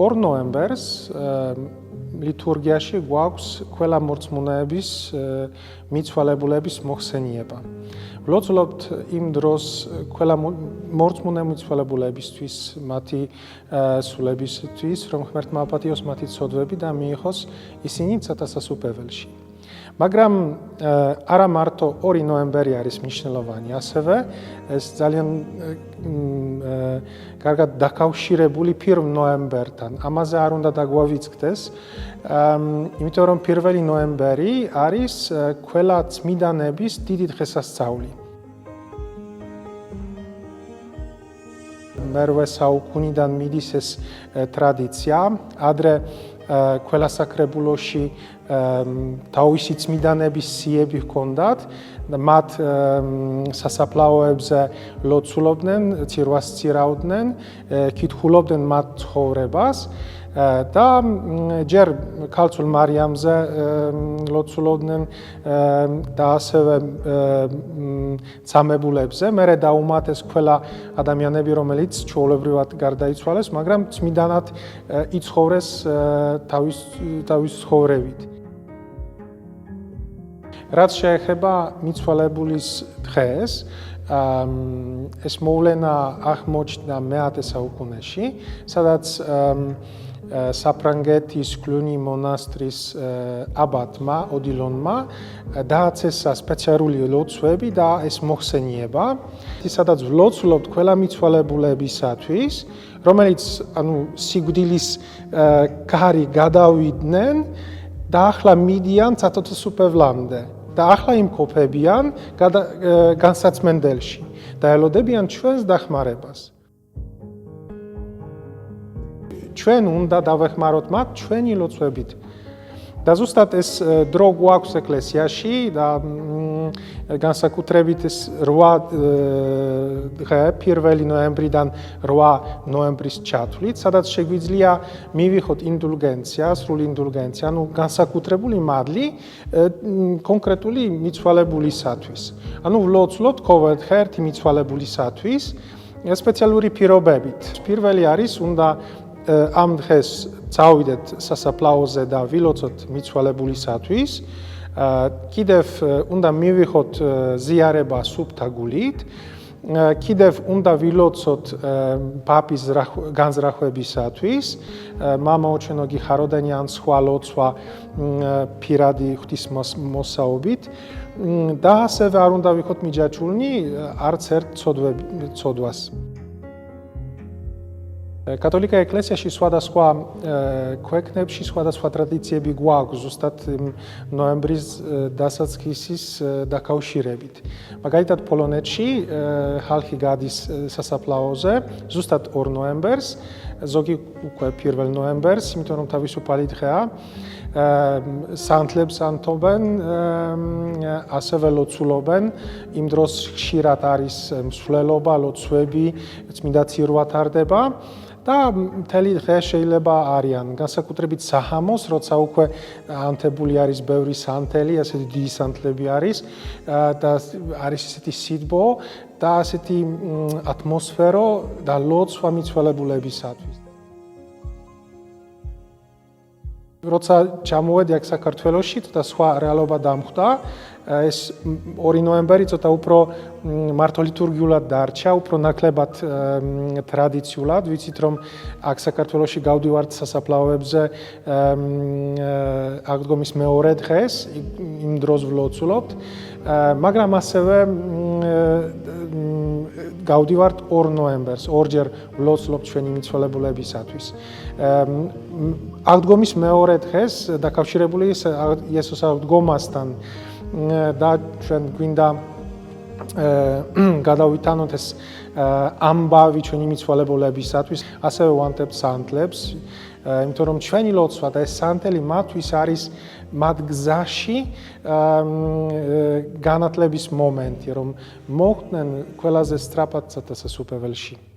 2 ნოემბერს ლითურგიაში გვაქვს ყველა მორწმუნეების მიცვალებულების მოხსენიება. ვლოცულობთ იმ დროს ყველა მორწმუნე მიცვალებულებისთვის, მათი სულებისთვის, რომ ღმერთმა აპატიოს მათი ცოდვები და მიიღოს ისინი ცათასასუფეველში. მაგრამ არა მარტო 2 ნოემბერი არის მნიშვნელოვანი, ასევე ეს ძალიან კარგად დაკავშირებული 1 ნოემბერთან. ამაზე არ უნდა დაგვავიწყდეს, იმიტომ რომ 1 ნოემბერი არის ყველა წმინდანების დიდი დღესასწაული. მერვე საუკუნიდან მიდის ეს ტრადიცია, ადრე ყველა საკრებულოში თავისი წმინდანების სიები ჰქონდათ, მათ სასაფლაოებზე ლოცულობდნენ, ცირვას ცირავდნენ, კითხულობდნენ მათ ცხოვრებას და ჯერ ქალწულ მარიამზე ლოცულობდნენ და ასევე ცამებულებზე, მერე დაუმატეს ყველა ადამიანები, რომელიც ჩვეულებრივად გარდაიცვალეს, მაგრამ წმინდანად იცხოვრეს თავის ცხოვრებით. რაც შეეხება მიცვალებულის დღეს, ეს მოვლენა აღმოჩნდა მე-10 საუკუნეში, სადაც საფრანგეთის კლუნი მონასტრის აბატმა, ოდილონმა დააწესა სპეციალური ლოცვები და ეს მოხსენიება, სადაც ვლოცულობთ ყველა მიცვალებულებისათვის, რომელიც სიკვდილის კარი გადავიდნენ და ახლა მიდიან ცათასასუფევლამდე და ახლა იმყოფებიან განსაცმენდელში და ელოდებიან ჩვენს დახმარებას. ჩვენ უნდა დავეხმაროთ მათ ჩვენი ლოცვებით. და ზუსტად ეს დრო გვაქვს ეკლესიაში და განსაკუთრებით ეს 8 დღე 1 ნოემბრიდან 8 ნოემბრის ჩათვლით, სადაც შეგვიძლია მივიღოთ ინდულგენცია, სრული ინდულგენცია, განსაკუთრებული მადლი კონკრეტული მიცვალებულისათვის. ვლოცულობთ ყოველდღე ერთი მიცვალებულისათვის სპეციალური პირობებით. პირველი არის უნდა ამ დღეს წავიდეთ სასაფლაოზე და ვილოცოთ მიცვალებულისათვის. კიდევ უნდა მივიღოთ ზიარება სუფთა გულით. კიდევ უნდა ვილოცოთ პაპის განზრახვებისათვის, მამაოჩენო გიხაროდანი ან სხვა ლოცვა პირადი ღვთისმოსაობით და ასევე არ უნდა ვიყოთ მიჯაჭვულნი არც ერთ ცოდვას. კათოლიკა ეკლესიაში სხვადასხვა ქვეყნებში სხვადასხვა ტრადიციები გვაქვს ზუსტად ნოემბრის დასაწყისის დაკავშირებით. მაგალითად პოლონეთში ხალხი გადის სასაფლაოზე ზუსტად 2 ნოემბერს, ზოგი უკვე 1 ნოემბერს, იმიტომ რომ თავისუფალი დღეა. სანთლებს ანთობენ, ასევე ლოცულობენ, იმ დროს ხშირად არის მსვლელობა, ლოცვები, წმინდა ცირვა ტარდება. და მთელი დღე შეიძლება არიან, განსაკუთრებით საჰამოს, როცა უკვე ანთებული არის ბევრი სანთელი, ასეთი დიდი სანთლები არის და არის ესეთი სიტბო და ასეთი ატმოსფერო და ლოცვა მიცვალებულებისათვის. როცა ჩამოვედი აქ საქართველოში და სხვა რეალობა დამხვდა, ეს 2 ნოემბერი ცოტა უფრო მართლითურგიულად დარჩა, უფრო ნაკლებად ტრადიციულად, ვიცით რომ აქ საქართველოში გავდივართ სასაფლაოებზე აღდგომის მეორე დღეს, იმ დროს ვლოცულობთ, მაგრამ ასევე გავდივართ 2 ნოემბერს, ორჯერ ვლოცულობთ ჩვენი მიცვალებულებისათვის. აღდგომის მეორე დღეს დაკავშირებული იესოს აღდგომასთან და ჩვენ გვინდა გადავითანოთ ეს ამბავი ჩვენი მიცვალებულებისათვის, ასევე ვანთებთ სანთლებს, იმიტომ რომ ჩვენი ლოცვა და ეს სანთელი მათთვის არის მათ გზაში განათლების მომენტი, რომ მოხვდნენ ყველაზე სწრაფად ცათასასუფეველში.